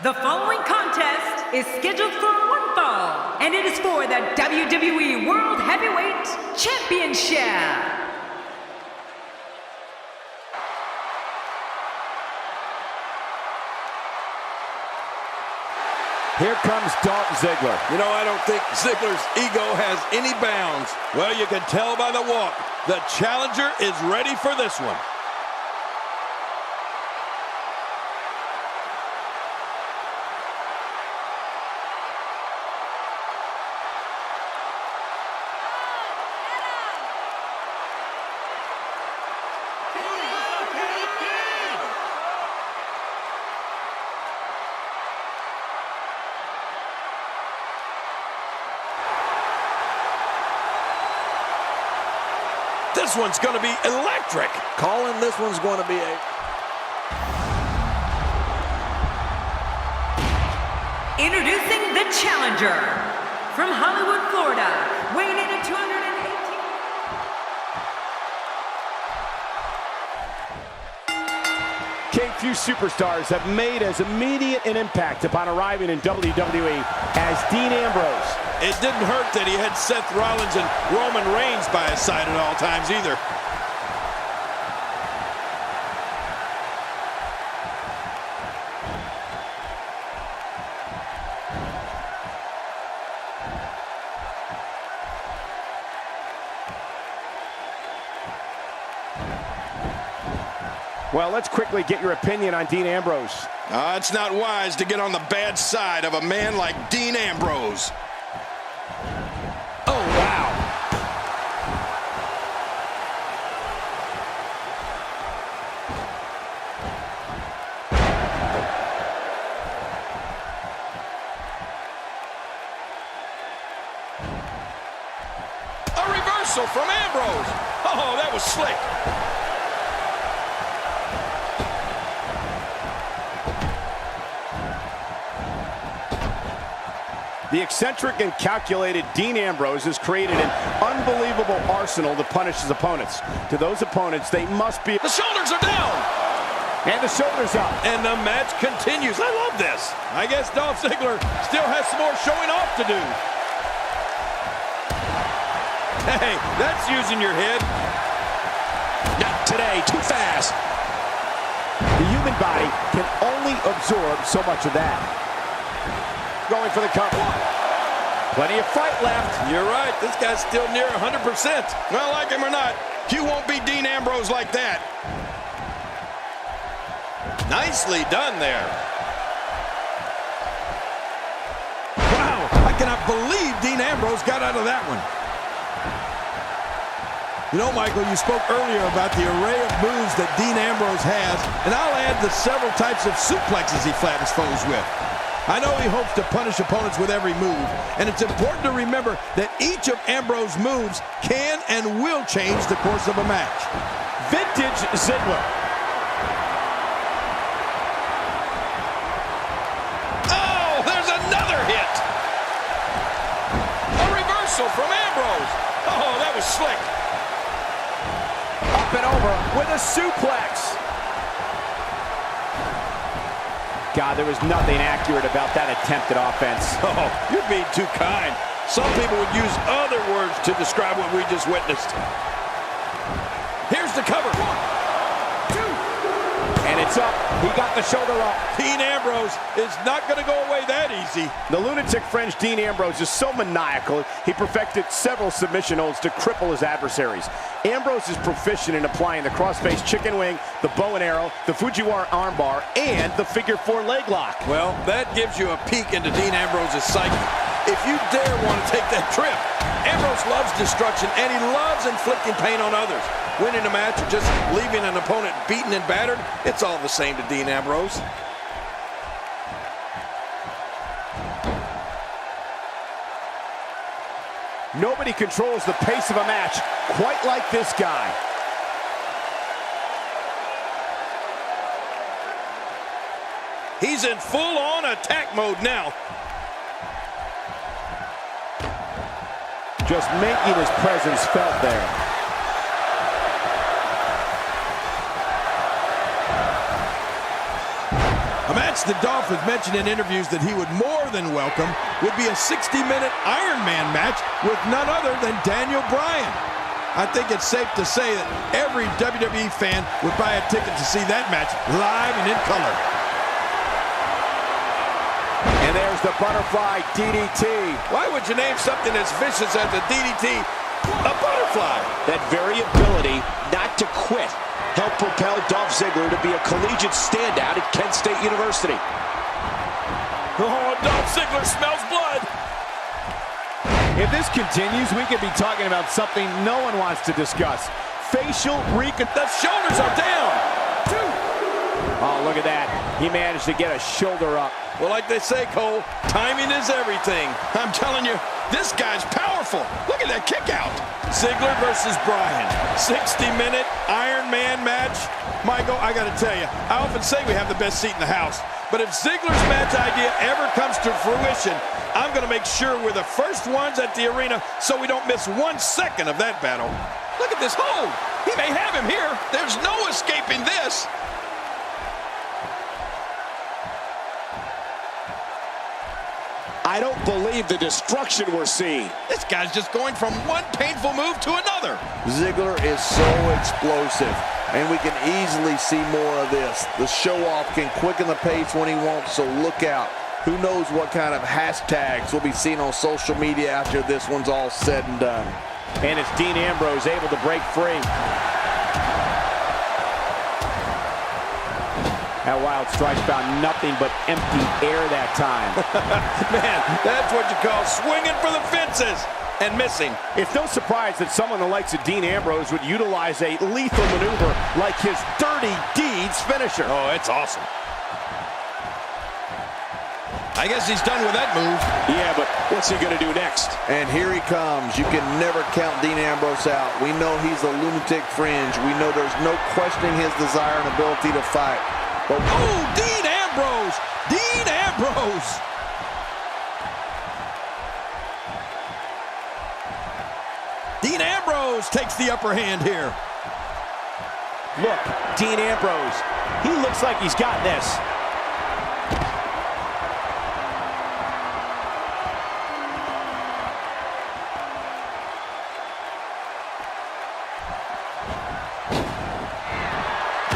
The following contest is scheduled for one fall, and it is for the WWE World Heavyweight Championship. Here comes Dolph Ziggler. You know, I don't think Ziggler's ego has any bounds. Well, you can tell by the walk. The challenger is ready for this one. This one's going to be electric. Calling this one's going to be a... Introducing the challenger from Hollywood, Florida, weighing in at 218. Few superstars have made as immediate an impact upon arriving in WWE as Dean Ambrose. It didn't hurt that he had Seth Rollins and Roman Reigns by his side at all times either. Well, let's quickly get your opinion on Dean Ambrose. It's not wise to get on the bad side of a man like Dean Ambrose. Oh, wow. A reversal from Ambrose. Oh, that was slick. The eccentric and calculated Dean Ambrose has created an unbelievable arsenal to punish his opponents. To those opponents, they must be... The shoulders are down! And the shoulders up. And the match continues. I love this. I guess Dolph Ziggler still has some more showing off to do. Hey, that's using your head. Not today, too fast. The human body can only absorb so much of that. Going for the cover. Plenty of fight left. You're right. This guy's still near 100%. Well, like him or not, you won't beat Dean Ambrose like that. Nicely done there. Wow, I cannot believe Dean Ambrose got out of that one. You know, Michael, you spoke earlier about the array of moves that Dean Ambrose has, and I'll add the several types of suplexes he flattens foes with. I know he hopes to punish opponents with every move, and it's important to remember that each of Ambrose's moves can and will change the course of a match. Vintage Ziggler. Oh, there's another hit! A reversal from Ambrose. Oh, that was slick. Up and over with a suplex. God, there was nothing accurate about that attempted offense. Oh, you're being too kind. Some people would use other words to describe what we just witnessed. Here's the cover. 1, 2. And it's up. He got the shoulder up. Dean Ambrose is not going to go away that easy. The lunatic French Dean Ambrose is so maniacal, he perfected several submission holds to cripple his adversaries. Ambrose is proficient in applying the crossface chicken wing, the bow and arrow, the Fujiwara armbar, and the figure 4 leg lock. Well, that gives you a peek into Dean Ambrose's psyche. If you dare want to take that trip, Ambrose loves destruction, and he loves inflicting pain on others. Winning a match or just leaving an opponent beaten and battered, it's all the same to Dean Ambrose. Nobody controls the pace of a match quite like this guy. He's in full-on attack mode now. Just making his presence felt there. A match that Dolph has mentioned in interviews that he would more than welcome would be a 60-minute Iron Man match with none other than Daniel Bryan. I think it's safe to say that every WWE fan would buy a ticket to see that match live and in color. And there's the butterfly DDT. Why would you name something as vicious as a DDT a butterfly? That very ability not to quit helped propel Dolph Ziggler to be a collegiate standout at Kent State University. Oh, Dolph Ziggler smells blood. If this continues, we could be talking about something no one wants to discuss. Facial reconstruction. The shoulders are down. Oh, look at that. He managed to get a shoulder up. Well, like they say, Cole, timing is everything. I'm telling you, this guy's powerful. Look at that kick out. Ziggler versus Bryan. 60-minute Iron Man match. Michael, I got to tell you, I often say we have the best seat in the house. But if Ziggler's match idea ever comes to fruition, I'm going to make sure we're the first ones at the arena so we don't miss 1 second of that battle. Look at this hold. He may have him here. There's no escaping this. I don't believe the destruction we're seeing. This guy's just going from one painful move to another. Ziggler is so explosive, and we can easily see more of this. The show-off can quicken the pace when he wants, so look out. Who knows what kind of hashtags we'll be seeing on social media after this one's all said and done. And it's Dean Ambrose able to break free. That wild strike found nothing but empty air that time. Man, that's what you call swinging for the fences and missing. It's no surprise that someone the likes of Dean Ambrose would utilize a lethal maneuver like his Dirty Deeds finisher. Oh, it's awesome. I guess he's done with that move. Yeah, but what's he going to do next? And here he comes. You can never count Dean Ambrose out. We know he's a lunatic fringe. We know there's no questioning his desire and ability to fight. Oh, Dean Ambrose! Dean Ambrose! Dean Ambrose takes the upper hand here. Look, Dean Ambrose. He looks like he's got this.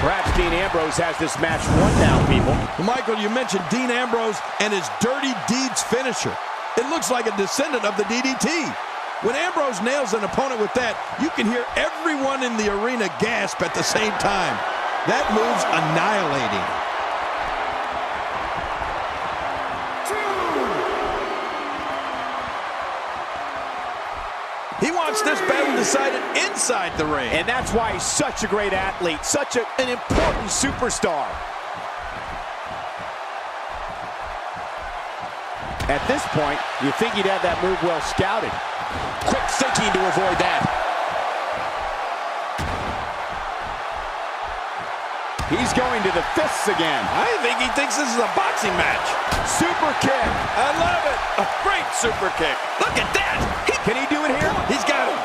Perhaps Dean Ambrose has this match won now, people. Michael, you mentioned Dean Ambrose and his Dirty Deeds finisher. It looks like a descendant of the DDT. When Ambrose nails an opponent with that, you can hear everyone in the arena gasp at the same time. That move's annihilating. He wants this battle decided inside the ring. And that's why he's such a great athlete, such an important superstar. At this point, you think he'd have that move well scouted. Quick thinking to avoid that. He's going to the fists again. I think he thinks this is a boxing match. Super kick. I love it. A great super kick. Look at that. Can he do it here? He's got him.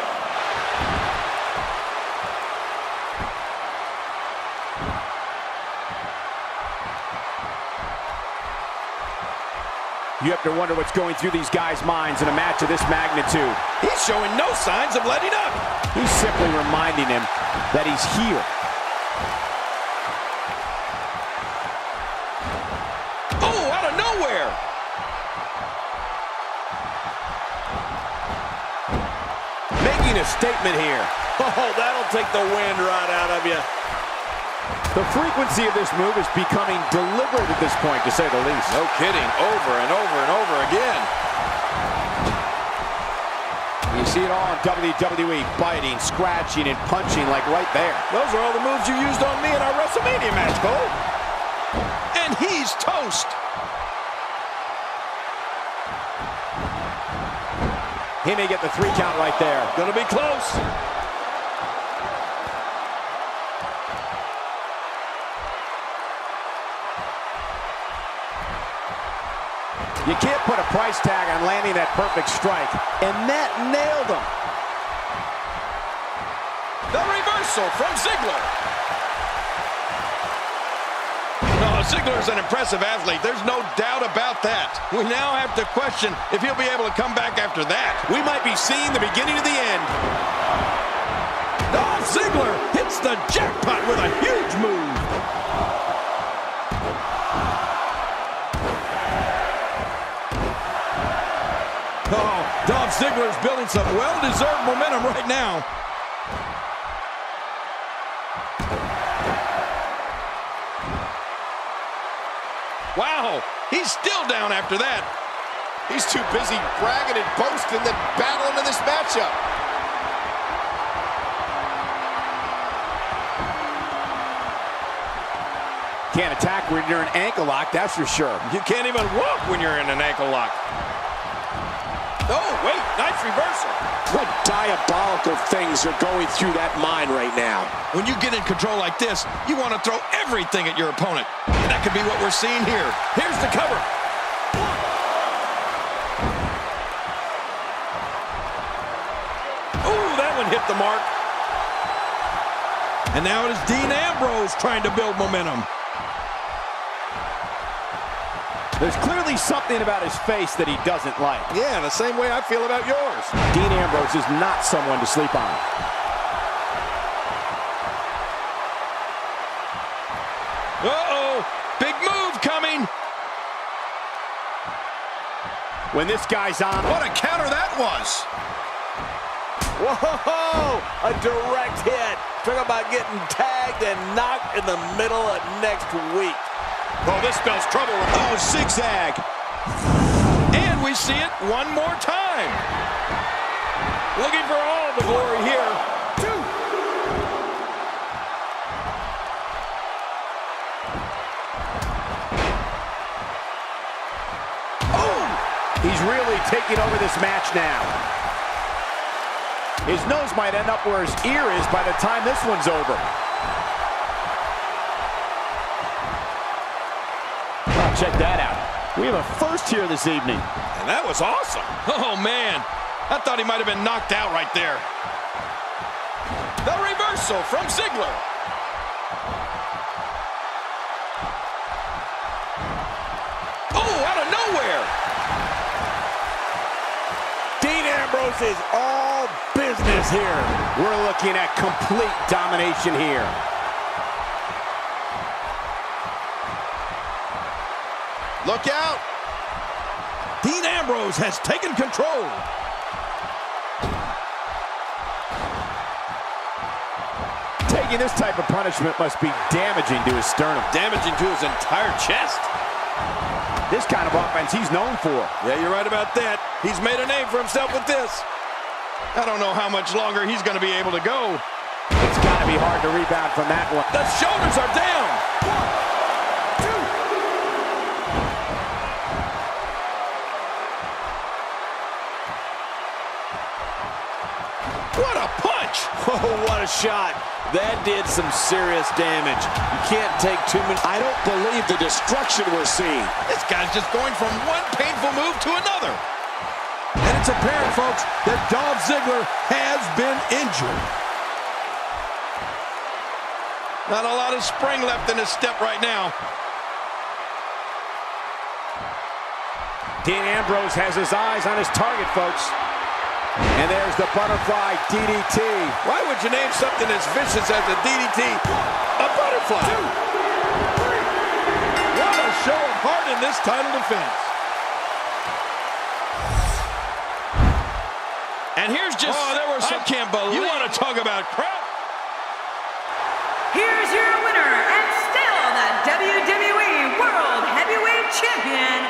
You have to wonder what's going through these guys' minds in a match of this magnitude. He's showing no signs of letting up. He's simply reminding him that he's here. Oh, out of nowhere. Making a statement here. Oh, that'll take the wind right out of you. The frequency of this move is becoming deliberate at this point, to say the least. No kidding. Over and over and over again. You see it all in WWE, biting, scratching, and punching like right there. Those are all the moves you used on me in our WrestleMania match, Cole. And he's toast. He may get the 3 count right there. Gonna be close. You can't put a price tag on landing that perfect strike, and that nailed him. The reversal from Ziggler. Oh, Oh, Ziggler is an impressive athlete. There's no doubt about that. We now have to question if he'll be able to come back after that. We might be seeing the beginning of the end. Dolph Ziggler hits the jackpot with a huge move. Oh, Dolph Ziggler is building some well-deserved momentum right now. Wow, he's still down after that. He's too busy bragging and boasting than battling in this matchup. Can't attack when you're in ankle lock, that's for sure. You can't even walk when you're in an ankle lock. Oh, wait, nice reversal. What diabolical things are going through that mind right now? When you get in control like this, you want to throw everything at your opponent. And that could be what we're seeing here. Here's the cover. Ooh, that one hit the mark. And now it is Dean Ambrose trying to build momentum. There's clearly something about his face that he doesn't like. Yeah, the same way I feel about yours. Dean Ambrose is not someone to sleep on. Uh-oh, big move coming. When this guy's on, What a counter that was. Whoa! A direct hit. Talk about getting tagged and knocked in the middle of next week. Oh, this spells trouble. Oh, zigzag. And we see it one more time. Looking for all the glory here. he's really taking over this match now. His nose might end up where his ear is by the time this one's over. Oh, check that out. We have a first here this evening. And that was awesome. Oh, man. I thought he might have been knocked out right there. The reversal from Ziggler. Oh, out of nowhere. Dean Ambrose is all business here. We're looking at complete domination here. Look out. Dean Ambrose has taken control. Taking this type of punishment must be damaging to his sternum. Damaging to his entire chest. This kind of offense he's known for. Yeah, you're right about that. He's made a name for himself with this. I don't know how much longer he's going to be able to go. It's got to be hard to rebound from that one. The shoulders are down. 1, 2. What a punch! Oh, what a shot. That did some serious damage. You can't take too many. I don't believe the destruction we're seeing. This guy's just going from one painful move to another. And it's apparent, folks, that Dolph Ziggler has been injured. Not a lot of spring left in his step right now. Dean Ambrose has his eyes on his target, folks. And there's the butterfly DDT. Why would you name something as vicious as a DDT a butterfly? 2, 3. What a show of heart in this title defense. And here's just... Oh, there were some... I can't believe... You want to talk about crap? Here's your winner and still the WWE World Heavyweight Champion,